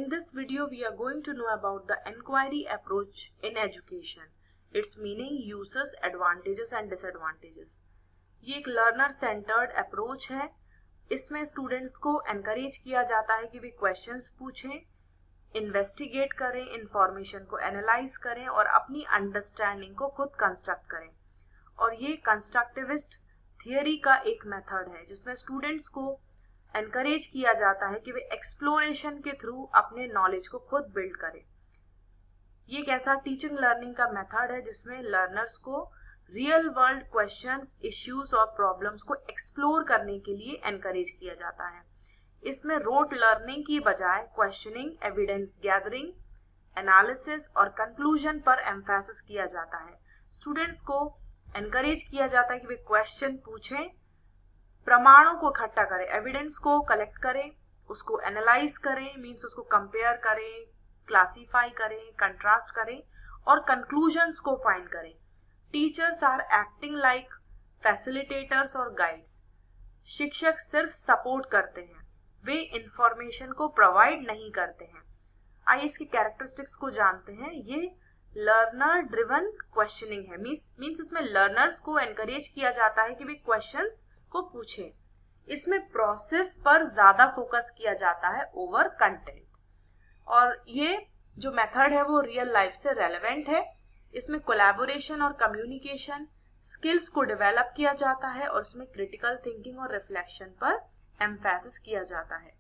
In this video, we are going to know about the inquiry approach in education, its meaning, uses, advantages and disadvantages. ये एक learner centred approach है. इसमें students को encourage किया जाता है कि वे क्वेश्चंस पूछें, इन्वेस्टिगेट करें, इंफॉर्मेशन को एनालाइज करें और अपनी अंडरस्टैंडिंग को खुद कंस्ट्रक्ट करें. और ये कंस्ट्रक्टिविस्ट थियरी का एक मेथड है जिसमें स्टूडेंट्स को एनकरेज किया जाता है कि वे एक्सप्लोरेशन के थ्रू अपने नॉलेज को खुद बिल्ड करें. ये एक ऐसा टीचिंग लर्निंग का मेथड है जिसमें लर्नर्स को रियल वर्ल्ड क्वेश्चंस, इश्यूज और प्रॉब्लम्स को एक्सप्लोर करने के लिए एनकरेज किया जाता है. इसमें रोट लर्निंग की बजाय क्वेश्चनिंग, एविडेंस गैदरिंग, एनालिसिस और कंक्लूजन पर एम्फेसिस किया जाता है. स्टूडेंट्स को एनकरेज किया जाता है कि वे क्वेश्चन पूछें, प्रमाणों को इकट्ठा करें, एविडेंस को कलेक्ट करें, उसको एनालाइज करें, मीन्स उसको कंपेयर करें, क्लासीफाई करें, कंट्रास्ट करें और कंक्लूजन्स को फाइंड करें. Teachers are acting like facilitators और गाइड्स. शिक्षक सिर्फ सपोर्ट करते हैं, वे इंफॉर्मेशन को प्रोवाइड नहीं करते हैं. आइए इसकी कैरेक्टरिस्टिक्स को जानते हैं. ये लर्नर ड्रिवन क्वेश्चनिंग है. मीन्स इसमें लर्नर्स को एनकरेज किया जाता है कि वे क्वेश्चन को पूछें. इसमें प्रोसेस पर ज्यादा फोकस किया जाता है ओवर कंटेंट. और ये जो मेथड है वो रियल लाइफ से रेलेवेंट है. इसमें कोलैबोरेशन और कम्युनिकेशन स्किल्स को डेवलप किया जाता है और इसमें क्रिटिकल थिंकिंग और रिफ्लेक्शन पर एम्फेसिस किया जाता है.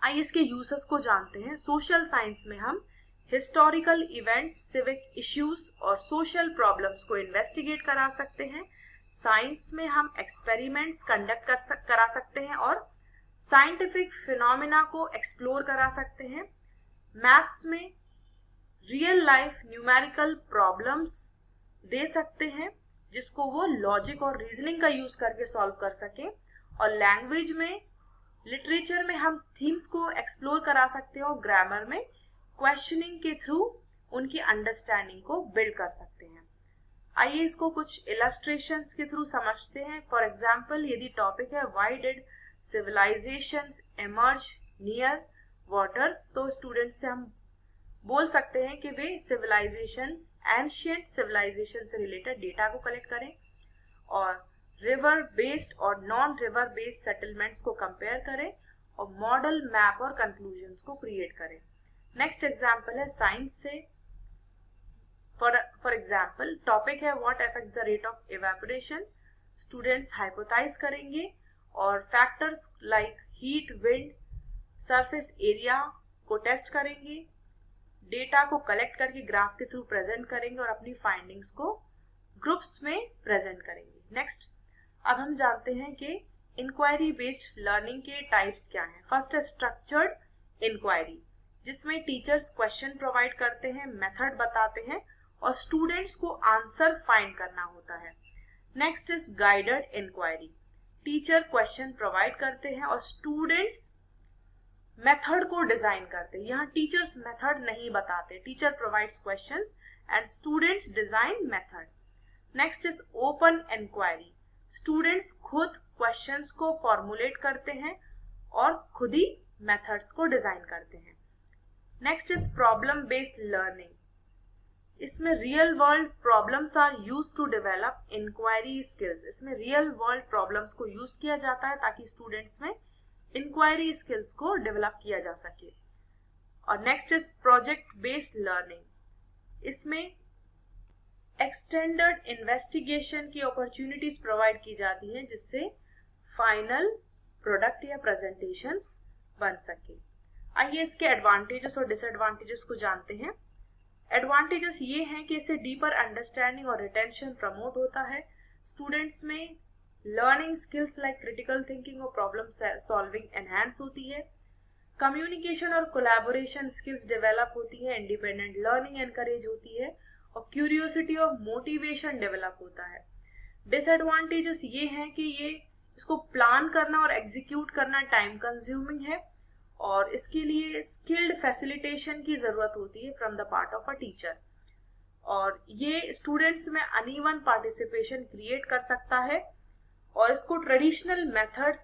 आइए इसके यूजेस को जानते हैं. सोशल साइंस में हम हिस्टोरिकल इवेंट्स, सिविक इश्यूज और सोशल प्रॉब्लम्स को इन्वेस्टिगेट करा सकते हैं. साइंस में हम एक्सपेरिमेंट्स कंडक्ट करा सकते हैं और साइंटिफिक फिनोमेना को एक्सप्लोर करा सकते हैं. मैथ्स में रियल लाइफ न्यूमेरिकल प्रॉब्लम्स दे सकते हैं जिसको वो लॉजिक और रीजनिंग का यूज करके सॉल्व कर सकें. और लैंग्वेज में, लिटरेचर में हम थीम्स को एक्सप्लोर करा सकते हैं और ग्रामर में क्वेश्चनिंग के थ्रू उनकी अंडरस्टैंडिंग को बिल्ड कर सकते हैं. आइए इसको कुछ इलस्ट्रेशंस के थ्रू समझते हैं. फॉर एग्जाम्पल, यदि टॉपिक है why did civilisations emerge near waters, तो स्टूडेंट्स से हम बोल सकते हैं कि वे सिविलाइजेशन, एंशिएंट सिविलाइजेशन से रिलेटेड डेटा को कलेक्ट करें और रिवर बेस्ड और नॉन रिवर बेस्ड सेटलमेंट्स को कंपेयर करें और मॉडल, मैप और कंक्लूजन्स को क्रिएट करें. नेक्स्ट एग्जाम्पल है साइंस से. फॉर एग्जाम्पल, टॉपिक है what affect the rate of evaporation. Students hypothesise करेंगे और factors like heat, wind, surface area को टेस्ट करेंगे. डेटा को कलेक्ट करके ग्राफ के थ्रू प्रेजेंट करेंगे और अपनी फाइंडिंग्स को ग्रुप्स में प्रेजेंट करेंगे. नेक्स्ट, अब हम जानते हैं कि इंक्वायरी बेस्ड लर्निंग के टाइप्स क्या हैं. फर्स्ट है स्ट्रक्चर्ड इंक्वायरी, जिसमें टीचर्स क्वेश्चन प्रोवाइड करते हैं, मेथड बताते हैं और स्टूडेंट्स को आंसर फाइंड करना होता है. Next is guided inquiry. Teacher question provide करते हैं और स्टूडेंट्स मेथड को डिजाइन करते हैं. यहाँ टीचर्स मेथड नहीं बताते. Teacher provides question and students design method. Next is open inquiry. Students खुद क्वेश्चंस को फॉर्मुलेट करते हैं और खुद ही मेथड्स को डिजाइन करते हैं. Next is problem based learning. इसमें real world problems are used to develop inquiry skills. इसमें रियल वर्ल्ड प्रॉब्लम्स को यूज किया जाता है ताकि स्टूडेंट्स में इंक्वायरी स्किल्स को डेवलप किया जा सके. और next is project based learning. इसमें एक्सटेंडेड इन्वेस्टिगेशन की अपॉर्चुनिटीज प्रोवाइड की जाती हैं जिससे फाइनल प्रोडक्ट या प्रेजेंटेशंस बन सके. आइए इसके एडवांटेजेस और डिसएडवांटेजेस को जानते हैं. एडवांटेजेस ये हैं कि इससे डीपर अंडरस्टैंडिंग और रिटेंशन प्रमोट होता है. स्टूडेंट्स में learning skills like critical thinking और प्रॉब्लम सॉल्विंग एनहांस होती है. कम्युनिकेशन और कोलैबोरेशन स्किल्स डेवलप होती है. इंडिपेंडेंट लर्निंग एनकरेज होती है और क्यूरियोसिटी और मोटिवेशन डेवलप होता है. डिसएडवांटेजेस ये हैं कि ये इसको प्लान करना और एग्जीक्यूट करना टाइम कंज्यूमिंग है और इसके लिए स्किल्ड फैसिलिटेशन की जरूरत होती है from the part of a teacher. और ये स्टूडेंट्स में अनइवन पार्टिसिपेशन क्रिएट कर सकता है और इसको ट्रेडिशनल मेथड्स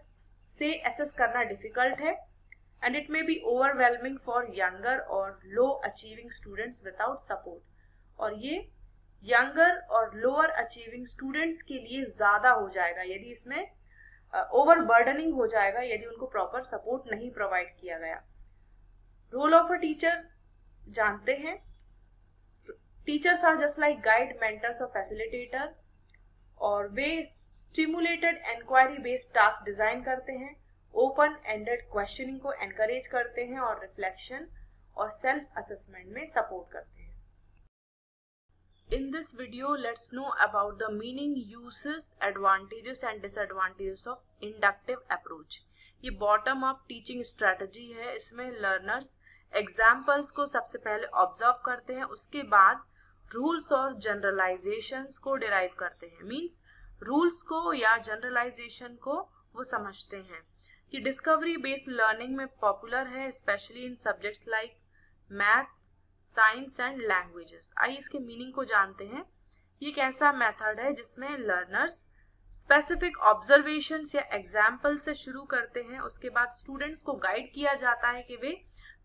से एसेस करना डिफिकल्ट है. and it may be overwhelming for younger or low achieving students without support. और ये younger और lower achieving students के लिए ज़्यादा हो जाएगा यदि इसमें overburdening हो जाएगा यदि उनको proper support नहीं provide किया गया. Role of a teacher जानते हैं. Teachers are just like guide, mentors or facilitator, और वे stimulated enquiry based task design करते हैं, ओपन एंडेड क्वेश्चनिंग को एनकरेज करते हैं और रिफ्लेक्शन और सेल्फ असेसमेंट में सपोर्ट करते हैं. In this video let's know about the meaning, uses, advantages and disadvantages of inductive approach. ये बॉटम अप टीचिंग स्ट्रेटजी है. इसमें लर्नर्स एग्जाम्पल्स को सबसे पहले ऑब्जर्व करते हैं, उसके बाद रूल्स और जनरलाइजेशंस को डिराइव करते हैं. मींस रूल्स को या जनरलाइजेशन को वो समझते हैं. कि डिस्कवरी बेस्ड लर्निंग में पॉपुलर है, specially in subjects like math, science and languages. आइए इसके मीनिंग को जानते हैं. ये एक ऐसा मेथड है जिसमें लर्नर्स स्पेसिफिक ऑब्जर्वेशंस या एग्जाम्पल से शुरू करते हैं, उसके बाद स्टूडेंट्स को गाइड किया जाता है कि वे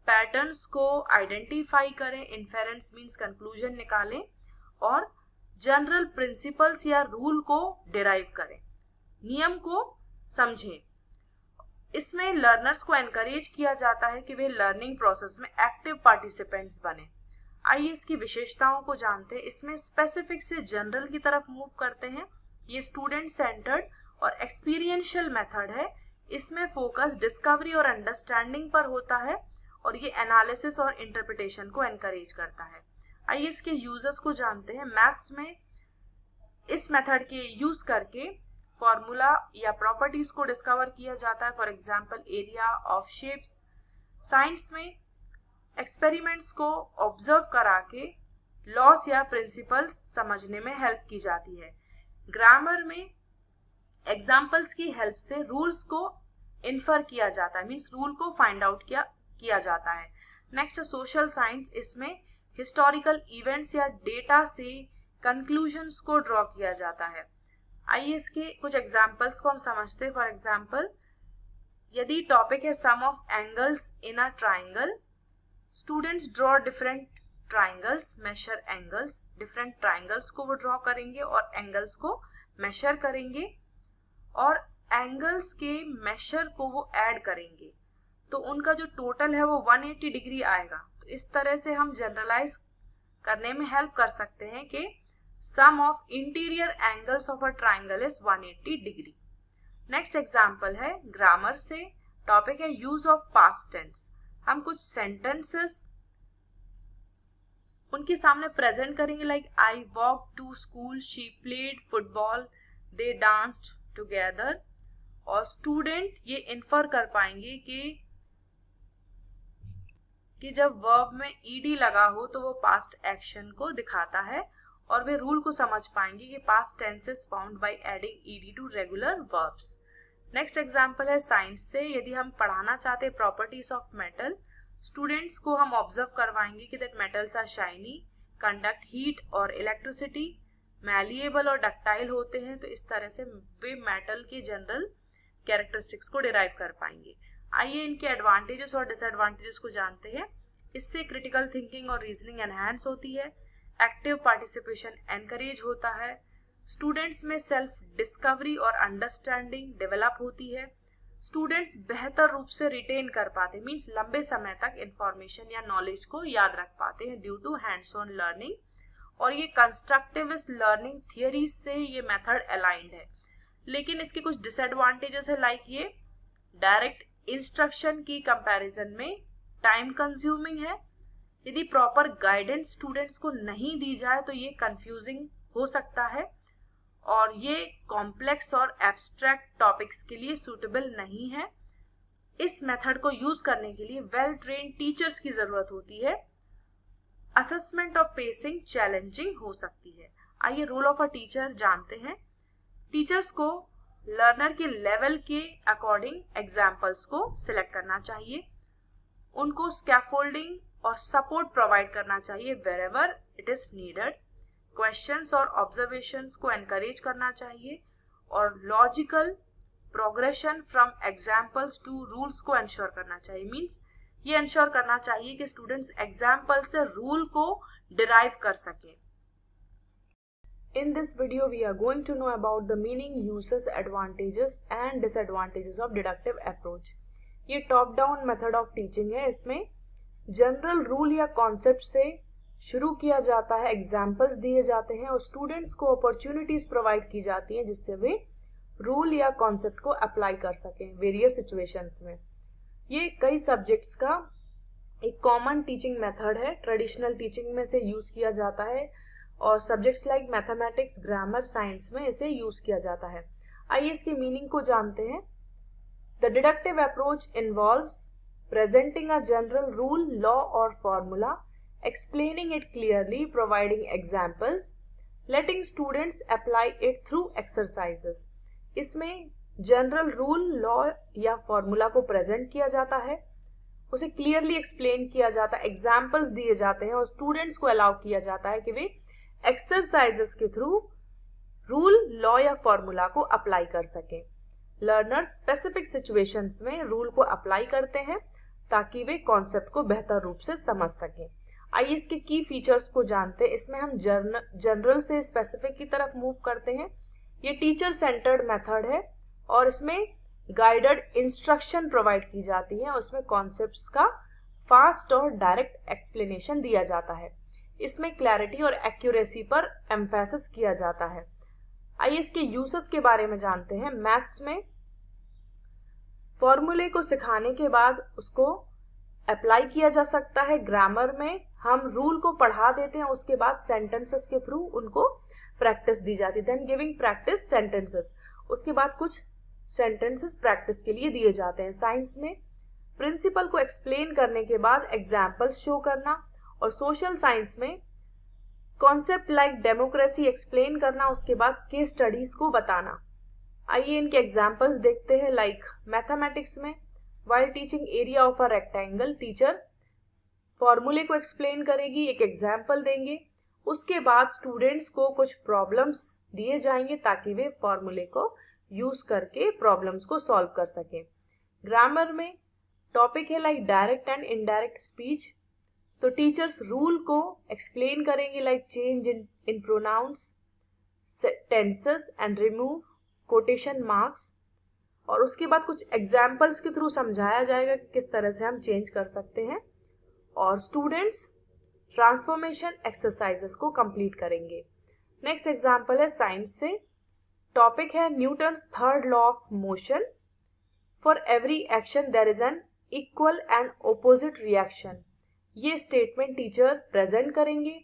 पैटर्न्स को आइडेंटिफाई करें, इन्फेरेंस मीन्स कंक्लूजन निकालें और जनरल प्रिंसिपल्स या रूल को डिराइव करें, नियम को समझें. इसमें लर्नर्स को एनकरेज किया जाता है कि वे लर्निंग प्रोसेस में एक्टिव पार्टिसिपेंट्स बने. आइए इसकी विशेषताओं को जानते हैं. इसमें स्पेसिफिक से जनरल की तरफ मूव करते हैं. ये स्टूडेंट सेंटर्ड और एक्सपीरियंशियल मेथड है. इसमें फोकस डिस्कवरी और अंडरस्टैंडिंग पर होता है और ये एनालिसिस और इंटरप्रिटेशन को एनकरेज करता है. आइए इसके यूजर्स को जानते हैं. मैथ्स में इस मेथड के यूज करके फॉर्मूला या प्रॉपर्टीज को डिस्कवर किया जाता है, for example area of shapes. Science में एक्सपेरिमेंट्स को ऑब्जर्व करा के लॉस या प्रिंसिपल्स समझने में हेल्प की जाती है. ग्रामर में एग्जाम्पल्स की हेल्प से रूल्स को इन्फर किया जाता है, मीन्स रूल को फाइंड आउट किया जाता है. नेक्स्ट सोशल साइंस, इसमें हिस्टोरिकल इवेंट्स या डेटा से कंक्लूजन्स को ड्रॉ किया जाता है. आइए इसके कुछ एग्जाम्पल्स को हम समझते हैं. फॉर एग्जाम्पल यदि टॉपिक है sum of angles in a triangle, students draw different triangles, measure angles. Different triangles को वो ड्रॉ करेंगे और एंगल्स को मेजर करेंगे और एंगल्स के मेजर को वो ऐड करेंगे तो उनका जो टोटल है वो 180 डिग्री आएगा. तो इस तरह से हम जनरलाइज करने में हेल्प कर सकते हैं कि sum of interior angles of a triangle is 180 degree. Next example है ग्रामर से. टॉपिक है यूज ऑफ पास्ट टेंस. हम कुछ सेंटेंसेस उनके सामने प्रेजेंट करेंगे like I walk to school, she played football, they danced together. और स्टूडेंट ये इन्फर कर पाएंगे कि जब वर्ब में ईडी लगा हो तो वो पास्ट एक्शन को दिखाता है और वे रूल को समझ पाएंगे कि past tense is found by adding ED to regular verbs. Next example है साइंस से. यदि हम पढ़ाना चाहते हैं प्रॉपर्टीज ऑफ मेटल, स्टूडेंट्स को हम ऑब्जर्व करवाएंगे कि that metals are shiny, conduct heat और इलेक्ट्रिसिटी, मैलिएबल और डक्टाइल होते हैं. तो इस तरह से वे मेटल के जनरल कैरेक्टरिस्टिक्स को डिराइव कर पाएंगे. आइए इनके एडवांटेजेस और डिसएडवांटेजेस को जानते हैं. इससे क्रिटिकल थिंकिंग और रीजनिंग एनहांस होती है, एक्टिव पार्टिसिपेशन एनकरेज होता है, स्टूडेंट्स में सेल्फ डिस्कवरी और अंडरस्टैंडिंग डेवलप होती है, स्टूडेंट्स बेहतर रूप से रिटेन कर पाते हैं, मीन्स लंबे समय तक इंफॉर्मेशन या नॉलेज को याद रख पाते हैं due to hands on learning. और ये कंस्ट्रक्टिविस्ट लर्निंग थियरी से ये मेथड अलाइंड है. लेकिन इसके कुछ डिसएडवांटेजेस है लाइक ये डायरेक्ट इंस्ट्रक्शन की कंपैरिजन में टाइम कंज्यूमिंग है. यदि प्रॉपर गाइडेंस स्टूडेंट्स को नहीं दी जाए तो ये कंफ्यूजिंग हो सकता है और ये कॉम्प्लेक्स और एब्स्ट्रैक्ट टॉपिक्स के लिए सूटेबल नहीं है. इस मेथड को यूज करने के लिए वेल ट्रेन टीचर्स की जरूरत होती है. असेसमेंट ऑफ पेसिंग चैलेंजिंग हो सकती है. आइए रोल ऑफ अ टीचर जानते हैं. टीचर्स को लर्नर के लेवल के अकॉर्डिंग एग्जाम्पल्स को सिलेक्ट करना चाहिए, उनको स्कैफोल्डिंग और सपोर्ट प्रोवाइड करना चाहिए wherever it is needed, questions और ऑब्जर्वेशंस को एनकरेज करना चाहिए और logical progression from examples to rules को एंश्योर करना चाहिए। मीन्स ये एंश्योर करना चाहिए कि स्टूडेंट्स एग्जाम्पल से रूल को डिराइव कर सकें। In this video, we are going to know about the meaning, uses, advantages and disadvantages of deductive approach. ये top down method of teaching है। इसमें जनरल रूल या कॉन्सेप्ट से शुरू किया जाता है, एग्जाम्पल्स दिए जाते हैं और स्टूडेंट्स को अपॉर्चुनिटीज प्रोवाइड की जाती हैं जिससे वे रूल या कॉन्सेप्ट को अप्लाई कर सकें वेरियस सिचुएशंस में। ये कई सब्जेक्ट्स का एक कॉमन टीचिंग मेथड है, ट्रेडिशनल टीचिंग में से यूज किया जाता है और subjects like mathematics, grammar, science में इसे यूज किया जाता है। आइए इसके मीनिंग को जानते हैं। The deductive approach involves presenting a general rule, law और formula, explaining it clearly, providing examples, letting students apply it through exercises. इसमें जनरल रूल, लॉ या फॉर्मूला को प्रेजेंट किया जाता है, उसे क्लियरली एक्सप्लेन किया जाता है, एग्जाम्पल्स दिए जाते हैं और स्टूडेंट्स को अलाउ किया जाता है कि वे एक्सरसाइजेस के थ्रू रूल, लॉ या फॉर्मूला को अप्लाई कर सकें। लर्नर्स स्पेसिफिक सिचुएशंस में रूल को अप्लाई करते हैं ताकि वे कॉन्सेप्ट को बेहतर रूप से समझ सकें। आइए इसके की फीचर्स को जानते हैं। इसमें हम जनरल से स्पेसिफिक की तरफ मूव करते हैं। ये टीचर सेंटर्ड मेथड है और इसमें गाइडेड इंस्ट्रक्शन प्रोवाइड की जाती है। उसमें कॉन्सेप्ट्स का फास्ट और डायरेक्ट एक्सप्लेनेशन दिया जाता है। इसमें क्लैरिटी और एक्यूरेसी पर एम्फेसिस किया जाता है। आइए इसके यूसेस के बारे में जानते हैं। मैथ्स में फॉर्मूले को सिखाने के बाद उसको अप्लाई किया जा सकता है। ग्रामर में हम रूल को पढ़ा देते हैं, उसके बाद सेंटेंसेस के थ्रू उनको प्रैक्टिस दी जाती है। देन गिविंग प्रैक्टिस सेंटेंसेस, उसके बाद कुछ सेंटेंसेस प्रैक्टिस के लिए दिए जाते हैं। साइंस में प्रिंसिपल को एक्सप्लेन करने के बाद एग्जाम्पल्स शो करना और सोशल साइंस में कॉन्सेप्ट लाइक डेमोक्रेसी एक्सप्लेन करना, उसके बाद केस स्टडीज को बताना। आइए इनके एग्जाम्पल्स देखते हैं। लाइक मैथमेटिक्स में while teaching area of a rectangle, teacher फॉर्मूले को एक्सप्लेन करेगी, एक एग्जाम्पल देंगे, उसके बाद स्टूडेंट्स को कुछ प्रॉब्लम्स दिए जाएंगे ताकि वे फॉर्मूले को यूज करके प्रॉब्लम्स को सॉल्व कर सकें। ग्रामर में टॉपिक है like direct and indirect speech, तो टीचर्स रूल को एक्सप्लेन करेंगे like change in pronouns, tenses and remove quotation marks, और उसके बाद कुछ एग्जाम्पल्स के थ्रू समझाया जाएगा कि किस तरह से हम चेंज कर सकते हैं और स्टूडेंट्स ट्रांसफॉर्मेशन एक्सरसाइजेस को कंप्लीट करेंगे। नेक्स्ट एग्जाम्पल है साइंस से। टॉपिक है Newton's third law of motion, for every action there is an equal and opposite reaction. ये स्टेटमेंट टीचर प्रेजेंट करेंगे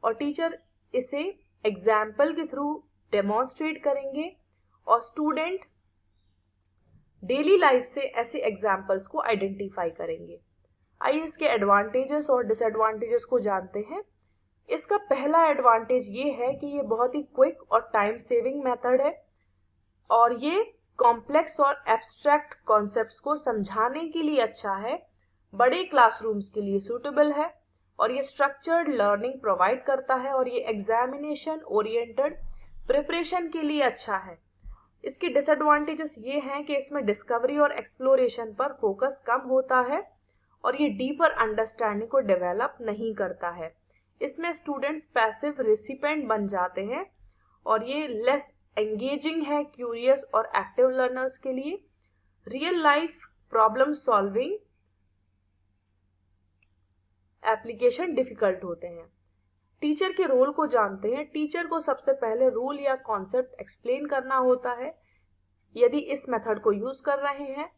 और टीचर इसे एग्जाम्पल के थ्रू डेमोन्स्ट्रेट करेंगे और स्टूडेंट डेली लाइफ से ऐसे एग्जाम्पल्स को आइडेंटिफाई करेंगे। आइए इसके एडवांटेजेस और डिसएडवांटेजेस को जानते हैं। इसका पहला एडवांटेज ये है कि ये बहुत ही क्विक और टाइम सेविंग मेथड है और ये कॉम्प्लेक्स और एब्स्ट्रैक्ट कॉन्सेप्ट्स को समझाने के लिए अच्छा है, बड़े क्लासरूम्स के लिए सूटेबल है और ये स्ट्रक्चर्ड लर्निंग प्रोवाइड करता है और ये एग्जामिनेशन ओरिएंटेड प्रिपरेशन के लिए अच्छा है। इसके डिसएडवांटेजेस ये हैं कि इसमें डिस्कवरी और एक्सप्लोरेशन पर फोकस कम होता है और ये डीपर अंडरस्टैंडिंग को डेवलप नहीं करता है। इसमें स्टूडेंट्स पैसिव रेसिपिएंट बन जाते हैं और ये लेस एंगेजिंग है क्यूरियस और एक्टिव लर्नर्स के लिए। Real life problem solving application difficult होते हैं। टीचर के रोल को जानते हैं। टीचर को सबसे पहले रूल या कॉन्सेप्ट एक्सप्लेन करना होता है यदि इस मेथड को यूज कर रहे हैं।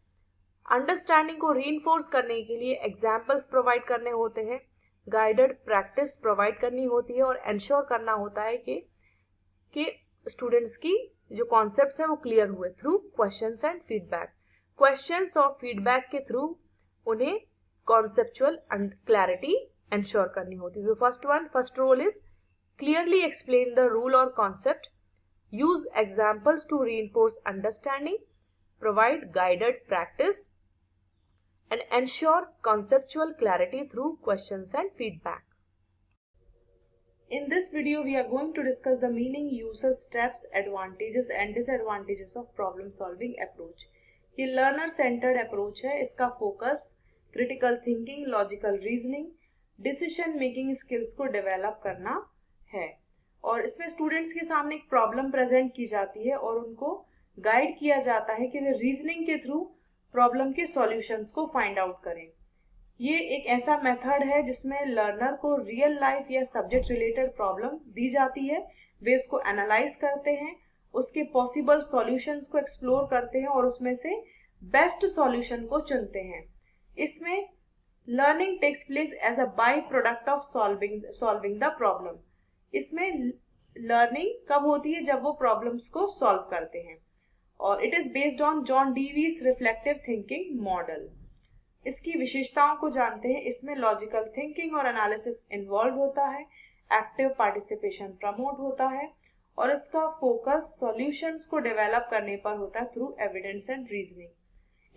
अंडरस्टैंडिंग को रीइंफोर्स करने के लिए एग्जाम्पल्स प्रोवाइड करने होते हैं, गाइडेड प्रैक्टिस प्रोवाइड करनी होती है और एंश्योर करना होता है कि स्टूडेंट्स की जो कॉन्सेप्ट्स हैं वो क्लियर हुए through questions and feedback. Questions और फीडबैक के थ्रू उन्हें कॉन्सेप्चुअल क्लैरिटी एंश्योर करनी होती है। First role is clearly explain the rule और concept, use examples to reinforce understanding, provide guided practice and ensure conceptual clarity through questions and feedback. In this video, we are going to discuss the meaning, uses, steps, advantages and disadvantages of problem solving approach. ये learner centered approach है. इसका focus critical thinking, logical reasoning, decision making skills को develop करना है और इसमें students के सामने एक problem present की जाती है और उनको guide किया जाता है कि वे reasoning के through problem के solutions को find out करें. ये एक ऐसा मेथड है जिसमें लर्नर को रियल लाइफ या सब्जेक्ट रिलेटेड प्रॉब्लम दी जाती है, वे उसको एनालाइज करते हैं, उसके पॉसिबल सॉल्यूशंस को एक्सप्लोर करते हैं और उसमें से बेस्ट सॉल्यूशन को चुनते हैं. इसमें learning takes place as a by product of solving the problem. इसमें लर्निंग कब होती है? जब वो प्रॉब्लम्स को सॉल्व करते हैं और it is based on John Divi's reflective thinking model. इसकी विशेषताओं को जानते हैं. इसमें लॉजिकल थिंकिंग और एनालिसिस इन्वॉल्व होता है, एक्टिव पार्टिसिपेशन प्रमोट होता है और इसका फोकस सॉल्यूशंस को डेवलप करने पर होता है through evidence and reasoning.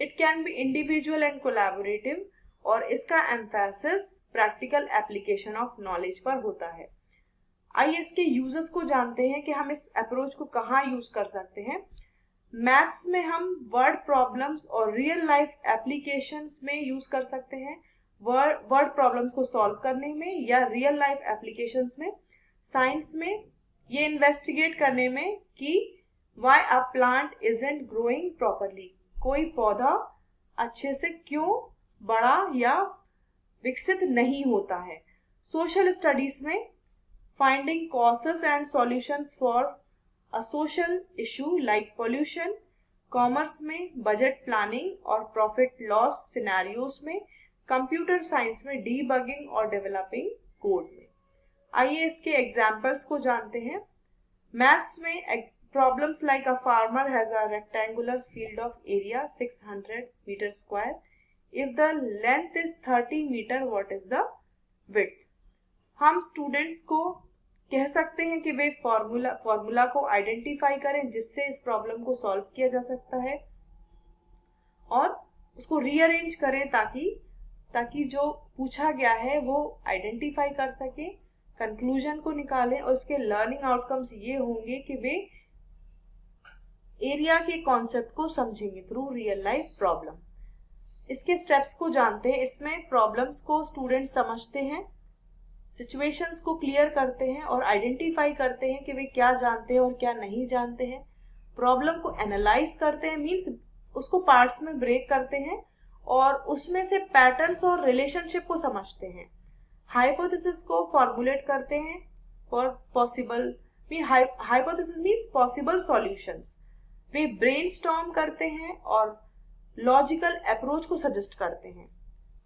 It can be individual and collaborative और इसका emphasis practical application of knowledge पर होता है. आइए इसके यूजेस को जानते हैं कि हम इस अप्रोच को कहाँ यूज कर सकते हैं. मैथ्स में हम वर्ड प्रॉब्लम्स और रियल लाइफ एप्लीकेशंस में यूज कर सकते हैं, वर्ड प्रॉब्लम्स को सॉल्व करने में या रियल लाइफ एप्लीकेशंस में. साइंस में ये इन्वेस्टिगेट करने में कि why a plant isn't growing properly, कोई पौधा अच्छे से क्यों बड़ा या विकसित नहीं होता है. सोशल स्टडीज में finding causes and solutions for a social issue like pollution. Commerce में बजट प्लानिंग और प्रॉफिट लॉस सिनेरियोस में. कंप्यूटर साइंस में डीबगिंग और डेवलपिंग कोड में. आइए इसके एग्जांपल्स को जानते हैं. मैथ्स में problems like a farmer has a rectangular field of area 600 metre square. If the length is 30 metre, what is the width? हम स्टूडेंट्स को कह सकते हैं कि वे फॉर्मूला को आइडेंटिफाई करें जिससे इस प्रॉब्लम को सॉल्व किया जा सकता है और उसको रीअरेंज करें ताकि जो पूछा गया है वो आइडेंटिफाई कर सके, कंक्लूजन को निकालें और उसके लर्निंग आउटकम्स ये होंगे कि वे एरिया के कॉन्सेप्ट को समझेंगे थ्रू रियल लाइफ प्रॉब्लम. इसके स्टेप्स को जानते हैं. इसमें प्रॉब्लम्स को स्टूडेंट समझते हैं, सिचुएशंस को क्लियर करते हैं और आइडेंटिफाई करते हैं कि वे क्या जानते हैं और क्या नहीं जानते हैं. प्रॉब्लम को एनालाइज करते हैं, मींस उसको पार्ट्स में ब्रेक करते हैं और उसमें से पैटर्न्स और रिलेशनशिप को समझते हैं. हाइपोथेसिस को फॉर्मुलेट करते हैं for possible, hypothesis means possible solutions. Way brainstorm करते हैं और लॉजिकल अप्रोच को सजेस्ट करते हैं.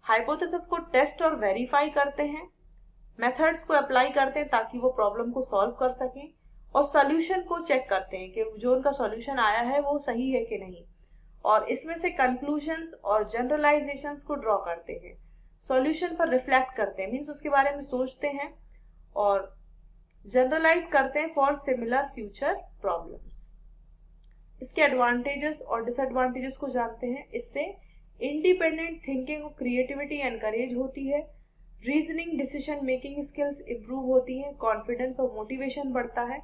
हाइपोथेसिस को टेस्ट और वेरीफाई करते हैं, मेथड्स को अप्लाई करते हैं ताकि वो प्रॉब्लम को सॉल्व कर सकें और सॉल्यूशन को चेक करते हैं कि जो उनका सॉल्यूशन आया है वो सही है कि नहीं और इसमें से कंक्लूजन्स और जनरलाइजेशंस को ड्रॉ करते हैं. सॉल्यूशन पर रिफ्लेक्ट करते हैं, मींस उसके बारे में सोचते हैं और जनरलाइज करते हैं फॉर सिमिलर फ्यूचर प्रॉब्लम्स. इसके एडवांटेजेस और डिसएडवांटेजेस को जानते हैं. इससे इंडिपेंडेंट थिंकिंग और क्रिएटिविटी एनकरेज होती है, reasoning decision making skills improve होती है, कॉन्फिडेंस और मोटिवेशन बढ़ता है,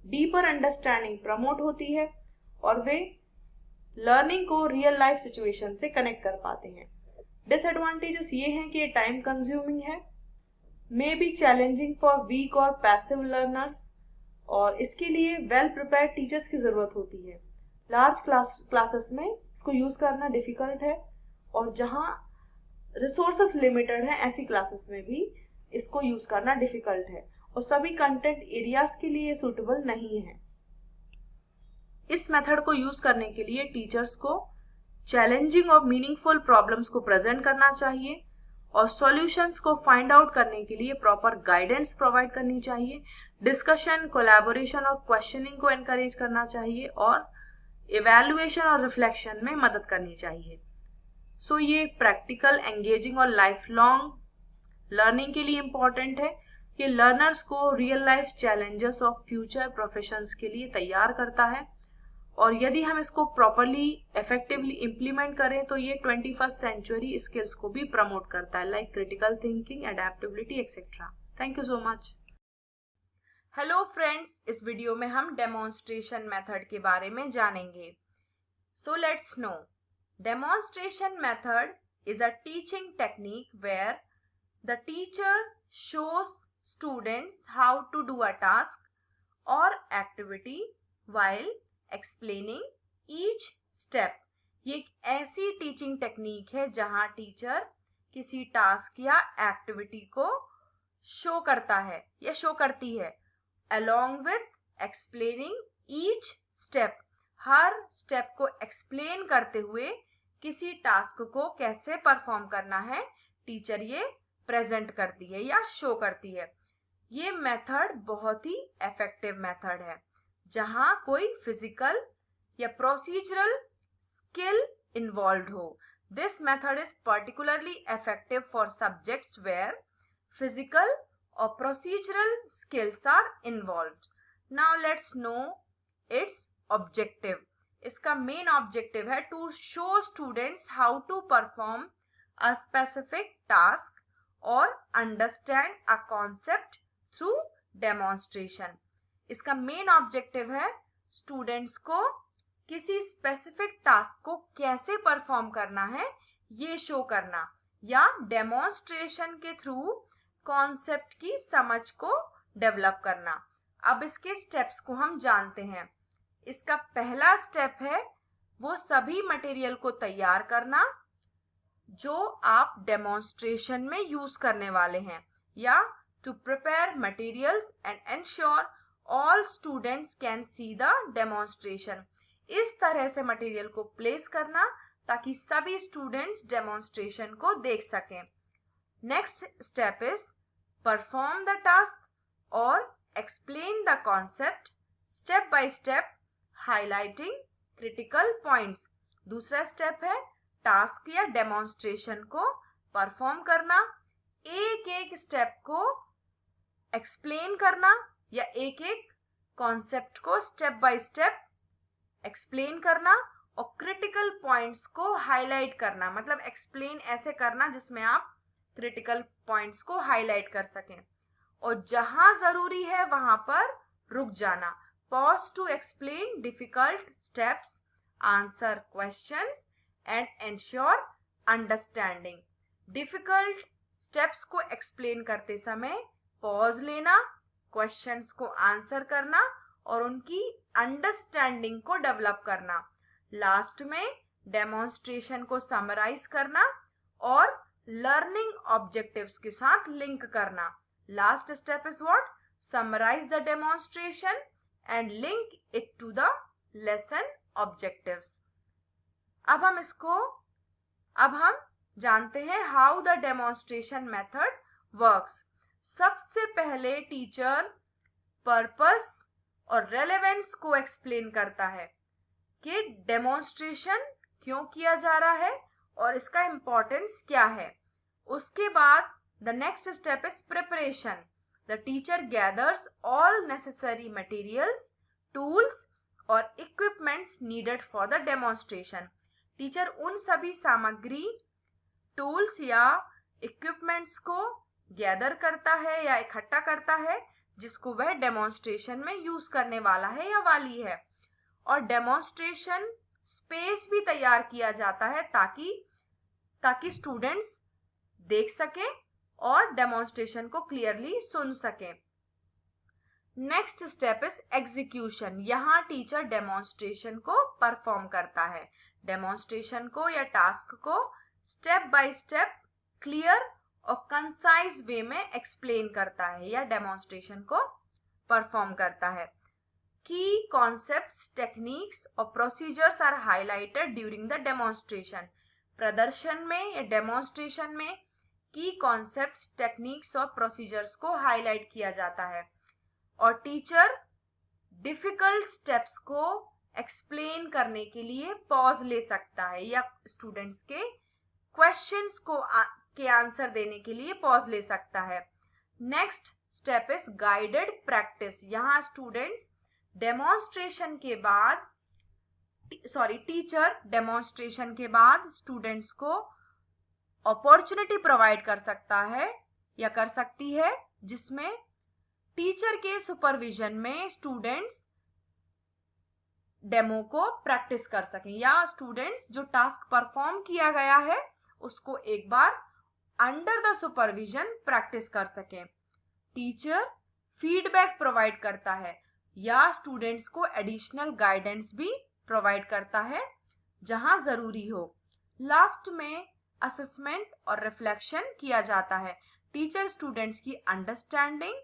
डीपर अंडरस्टैंडिंग प्रमोट होती है और वे लर्निंग को रियल लाइफ सिचुएशन से कनेक्ट कर पाते हैं. डिसएडवांटेजेस ये हैं कि ये टाइम कंज्यूमिंग है, may be challenging for weak और पैसिव लर्नर्स और इसके लिए वेल प्रिपेयर्ड टीचर्स की जरूरत होती है. लार्ज क्लासेस में इसको यूज करना डिफिकल्ट है और जहां रिसोर्सेस लिमिटेड है ऐसी क्लासेस में भी इसको यूज करना डिफिकल्ट है और सभी कंटेंट एरियाज के लिए सूटेबल नहीं है. इस मेथड को यूज करने के लिए टीचर्स को चैलेंजिंग और मीनिंगफुल प्रॉब्लम्स को प्रेजेंट करना चाहिए और सॉल्यूशंस को फाइंड आउट करने के लिए प्रॉपर गाइडेंस प्रोवाइड करनी चाहिए. डिस्कशन, कोलैबोरेशन और क्वेश्चनिंग को एनकरेज करना चाहिए और इवैल्यूएशन और रिफ्लेक्शन में मदद करनी चाहिए. सो ये प्रैक्टिकल, एंगेजिंग और लाइफ लॉन्ग लर्निंग के लिए इम्पॉर्टेंट है. ये लर्नर्स को real life challenges of future professions के लिए तैयार करता है और यदि हम इसको प्रॉपरली इफेक्टिवली इम्प्लीमेंट करें तो ये 21st सेंचुरी स्किल्स को भी प्रमोट करता है, like critical thinking, adaptability etcetera. Thank you so much. Hello friends, इस वीडियो में हम डेमोन्स्ट्रेशन मेथड के बारे में जानेंगे। So let's no, demonstration method is a teaching technique where the teacher shows students how to do a task or activity while explaining each step. ये एक ऐसी टीचिंग टेक्निक है जहां टीचर किसी टास्क या एक्टिविटी को शो करता है या शो करती है along with explaining each step. Her step को एक्सप्लेन करते हुए किसी टास्क को कैसे परफॉर्म करना है टीचर ये प्रेजेंट करती है या शो करती है। ये मेथड बहुत ही इफेक्टिव मेथड है जहां कोई फिजिकल या प्रोसीजरल स्किल इन्वॉल्व हो। This method is particularly effective for subjects where physical or procedural skills are involved. Now let's know its objective. इसका main objective है to show students how to perform a specific task or understand a concept through demonstration. इसका main objective है students को किसी specific task को कैसे perform करना है ये show करना या demonstration के through कॉन्सेप्ट की समझ को डेवलप करना। अब इसके स्टेप्स को हम जानते हैं। इसका पहला स्टेप है वो सभी मटेरियल को तैयार करना जो आप डेमोन्स्ट्रेशन में यूज करने वाले हैं या to prepare materials and ensure all students can see the demonstration. इस तरह से मटेरियल को प्लेस करना ताकि सभी स्टूडेंट्स डेमोन्स्ट्रेशन को देख सकें। Next step is perform the task or explain the concept step by step highlighting critical points. दूसरा स्टेप है टास्क या डेमोन्स्ट्रेशन को परफॉर्म करना, एक एक स्टेप को एक्सप्लेन करना या एक एक कॉन्सेप्ट को स्टेप बाय स्टेप एक्सप्लेन करना और क्रिटिकल पॉइंट्स को हाईलाइट करना। मतलब एक्सप्लेन ऐसे करना जिसमें आप क्रिटिकल पॉइंट्स को हाईलाइट कर सकें और जहां जरूरी है वहां पर रुक जाना। Pause to explain difficult steps, answer questions and ensure understanding. Difficult steps को एक्सप्लेन करते समय पॉज लेना, क्वेश्चंस को आंसर करना और उनकी अंडरस्टैंडिंग को डेवलप करना। लास्ट में डेमोन्स्ट्रेशन को समराइज करना और लर्निंग ऑब्जेक्टिव्स के साथ लिंक करना। Last step is what? Summarise the demonstration and link it to the lesson objectives. अब हम जानते हैं how the demonstration method works. सबसे पहले टीचर पर्पस और रेलेवेंस को एक्सप्लेन करता है कि डेमोन्स्ट्रेशन क्यों किया जा रहा है और इसका इंपॉर्टेंस क्या है। उसके बाद the next step is preparation. The teacher gathers all necessary materials, tools और equipments needed for the demonstration. Teacher उन सभी सामग्री, टूल्स या इक्विपमेंट्स को गैदर करता है या इकट्ठा करता है जिसको वह डेमोन्स्ट्रेशन में यूज करने वाला है या वाली है। और डेमोन्स्ट्रेशन स्पेस भी तैयार किया जाता है ताकि स्टूडेंट्स देख सकें और डेमोन्स्ट्रेशन को क्लियरली सुन सकें। Next step is execution. यहाँ टीचर डेमोन्स्ट्रेशन को परफॉर्म करता है। डेमोन्स्ट्रेशन को या टास्क को स्टेप बाय स्टेप क्लियर और कंसाइज वे में एक्सप्लेन करता है या डेमोन्स्ट्रेशन को परफॉर्म करता है। Key concepts, techniques और procedures are highlighted during the demonstration. प्रदर्शन में या डेमोन्स्ट्रेशन में की कॉन्सेप्ट्स, टेक्निक्स और प्रोसीजर्स को हाईलाइट किया जाता है और टीचर डिफिकल्ट स्टेप्स को एक्सप्लेन करने के लिए पॉज ले सकता है या स्टूडेंट्स के क्वेश्चंस के आंसर देने के लिए पॉज ले सकता है। Next step is guided practice. यहाँ स्टूडेंट्स डेमोन्स्ट्रेशन के बाद टीचर डेमोन्स्ट्रेशन के बाद स्टूडेंट्स को अपॉर्चुनिटी प्रोवाइड कर सकता है या कर सकती है जिसमें टीचर के सुपरविजन में स्टूडेंट्स डेमो को प्रैक्टिस कर सकें या स्टूडेंट्स जो टास्क परफॉर्म किया गया है उसको एक बार अंडर द सुपरविजन प्रैक्टिस कर सकें। टीचर फीडबैक प्रोवाइड करता है या स्टूडेंट्स को एडिशनल गाइडेंस भी प्रोवाइड करता है जहां जरूरी हो। लास्ट में असेसमेंट और रिफ्लेक्शन किया जाता है। टीचर स्टूडेंट्स की अंडरस्टैंडिंग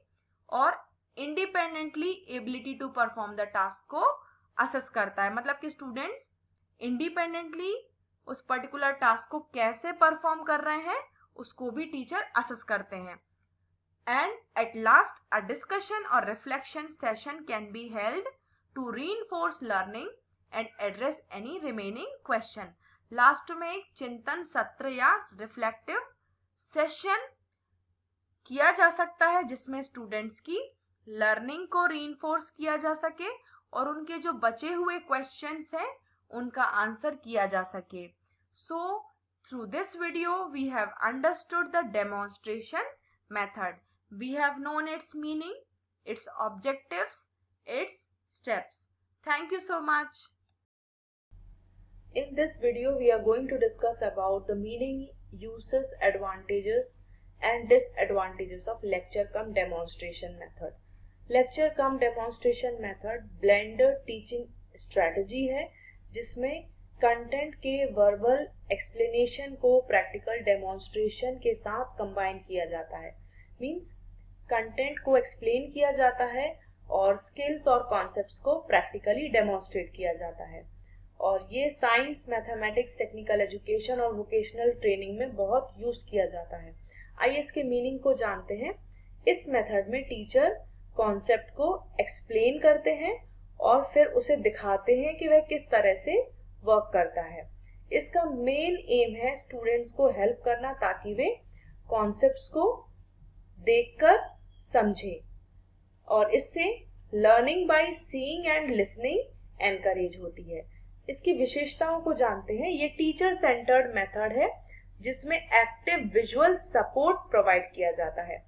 और independently ability to perform the task को असेस करता है, मतलब कि स्टूडेंट्स इंडिपेंडेंटली उस पर्टिकुलर टास्क को कैसे परफॉर्म कर रहे हैं उसको भी टीचर असेस करते हैं। And at last a discussion और reflection session can be held to reinforce learning and address any remaining question. Last में एक चिंतन सत्र या रिफ्लेक्टिव सेशन किया जा सकता है जिसमें स्टूडेंट्स की लर्निंग को रीइंफोर्स किया जा सके और उनके जो बचे हुए क्वेश्चंस हैं उनका आंसर किया जा सके। So through this video we have understood the demonstration method. We have known its meaning, its objectives, its steps. Thank you so much. In this video, we are going to discuss about the meaning, uses, advantages and disadvantages of lecture cum demonstration method. Lecture cum demonstration method blended teaching strategy है जिसमें content के verbal explanation को practical demonstration के साथ combine किया जाता है। Means content को एक्सप्लेन किया जाता है और स्किल्स और कॉन्सेप्ट्स को प्रैक्टिकली डेमोन्स्ट्रेट किया जाता है और ये साइंस, मैथमेटिक्स, टेक्निकल एजुकेशन और वोकेशनल ट्रेनिंग में बहुत यूज किया जाता है। आइए इसके मीनिंग को जानते हैं। इस मेथड में टीचर कॉन्सेप्ट को एक्सप्लेन करते हैं और फिर उसे दिखाते हैं कि वह किस तरह से वर्क करता है। इसका मेन एम है स्टूडेंट्स को हेल्प करना ताकि वे कॉन्सेप्ट्स को देखकर समझें और इससे learning by seeing and listening encourage होती है। इसकी विशेषताओं को जानते हैं। ये टीचर सेंटर्ड मेथड है जिसमें एक्टिव विजुअल सपोर्ट प्रोवाइड किया जाता है।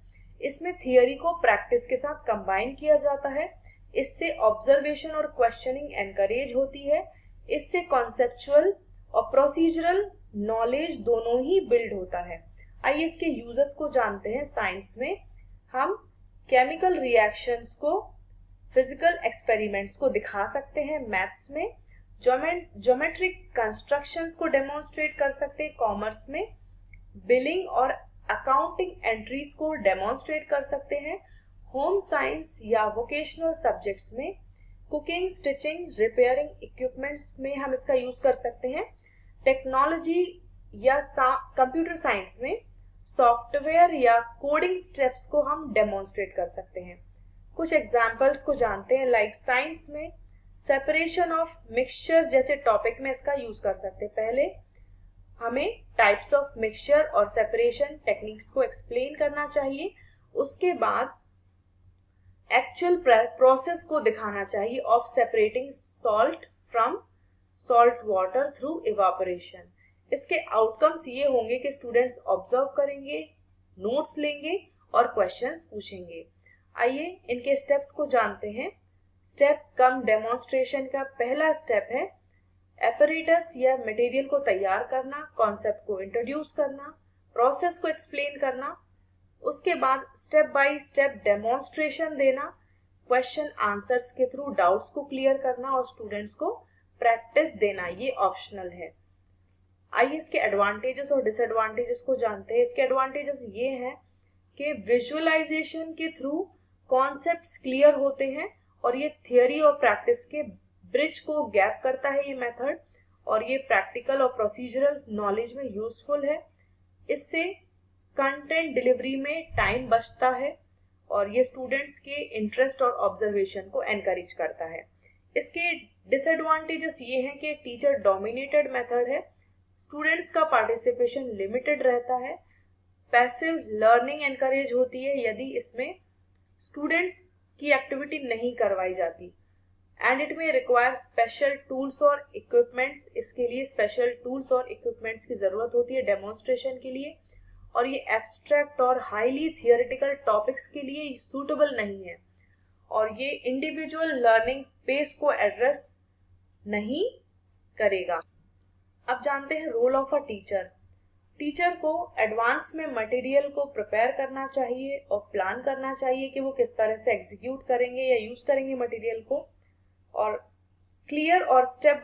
इसमें थियरी को प्रैक्टिस के साथ कंबाइन किया जाता है। इससे ऑब्जर्वेशन और क्वेश्चनिंग एनकरेज होती है। इससे कॉन्सेप्चुअल और प्रोसीजरल नॉलेज दोनों ही बिल्ड होता है। आइए इसके यूजेस को जानते हैं। साइंस में हम केमिकल रिएक्शंस को, फिजिकल एक्सपेरिमेंट्स को दिखा सकते हैं। मैथ्स में ज्योमेट्रिक कंस्ट्रक्शंस को डेमोन्स्ट्रेट कर सकते हैं। कॉमर्स में बिलिंग और अकाउंटिंग एंट्रीज को डेमोन्स्ट्रेट कर सकते हैं। होम साइंस या वोकेशनल सब्जेक्ट्स में कुकिंग, स्टिचिंग, रिपेयरिंग इक्विपमेंट्स में हम इसका यूज कर सकते हैं। टेक्नोलॉजी या कंप्यूटर साइंस में सॉफ्टवेयर या कोडिंग स्टेप्स को हम डेमोन्स्ट्रेट कर सकते हैं। कुछ एग्जांपल्स को जानते हैं। लाइक साइंस में सेपरेशन ऑफ मिक्सचर जैसे टॉपिक में इसका यूज कर सकते हैं। पहले हमें टाइप्स ऑफ मिक्सचर और सेपरेशन टेक्निक्स को एक्सप्लेन करना चाहिए। उसके बाद एक्चुअल प्रोसेस को दिखाना चाहिए of separating salt from salt water through evaporation. इसके आउटकम्स ये होंगे कि स्टूडेंट्स ऑब्जर्व करेंगे, नोट्स लेंगे और क्वेश्चंस पूछेंगे। आइए इनके स्टेप्स को जानते हैं। स्टेप कम डेमोन्स्ट्रेशन का पहला स्टेप है एपरेटस या मटेरियल को तैयार करना, कॉन्सेप्ट को इंट्रोड्यूस करना, प्रोसेस को एक्सप्लेन करना। उसके बाद स्टेप बाय स्टेप डेमोन्स्ट्रेशन देना, क्वेश्चन आंसर्स के थ्रू डाउट्स को क्लियर करना और स्टूडेंट्स को प्रैक्टिस देना। ये ऑप्शनल है। आइए इसके एडवांटेजेस और डिसएडवांटेजेस को जानते हैं। इसके एडवांटेजेस ये हैं कि विजुअलाइजेशन के थ्रू कॉन्सेप्ट्स क्लियर होते हैं और ये थियरी और प्रैक्टिस के ब्रिज को गैप करता है ये मेथड और ये प्रैक्टिकल और प्रोसीजरल नॉलेज में यूजफुल है। इससे कंटेंट डिलीवरी में टाइम बचता है और ये स्टूडेंट्स के इंटरेस्ट और ऑब्जर्वेशन को एनकरेज करता है। इसके डिसएडवांटेजेस ये हैं कि टीचर डोमिनेटेड मेथड है, स्टूडेंट्स का पार्टिसिपेशन लिमिटेड रहता है, पैसिव लर्निंग एनकरेज होती है यदि इसमें स्टूडेंट्स की एक्टिविटी नहीं करवाई जाती, एंड इट में रिक्वायर स्पेशल टूल्स और इक्विपमेंट्स। इसके लिए स्पेशल टूल्स और इक्विपमेंट्स की जरूरत होती है डेमोन्स्ट्रेशन के लिए। और ये एब्स्ट्रैक्ट और हाईली थियोरेटिकल टॉपिक्स के लिए सूटेबल नहीं है और ये इंडिविजुअल लर्निंग पेस को एड्रेस नहीं करेगा। अब जानते हैं role of a teacher. Teacher को एडवांस में मटेरियल को प्रिपेयर करना चाहिए और प्लान करना चाहिए कि वो किस तरह से एग्जीक्यूट करेंगे या यूज करेंगे मटेरियल को, और क्लियर और स्टेप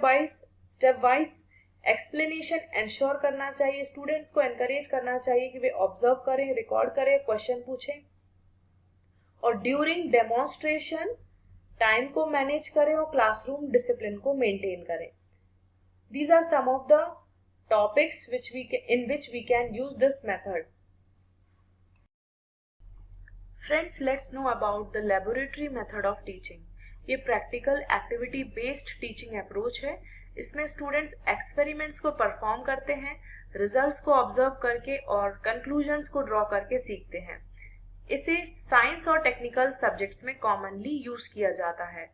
वाइज एक्सप्लेनेशन एंश्योर करना चाहिए। स्टूडेंट्स को एनकरेज करना चाहिए कि वे ऑब्जर्व करें, रिकॉर्ड करें, क्वेश्चन पूछें और ड्यूरिंग डेमोन्स्ट्रेशन टाइम को मैनेज करें और क्लासरूम डिसिप्लिन को मेंटेन करें। These are some of the topics in which we can use this method. Friends, let's know about the laboratory method of teaching. ये practical activity based teaching approach है। इसमें students experiments को perform करते हैं, results को observe करके और conclusions को draw करके सीखते हैं। इसे science और technical subjects में commonly use किया जाता है।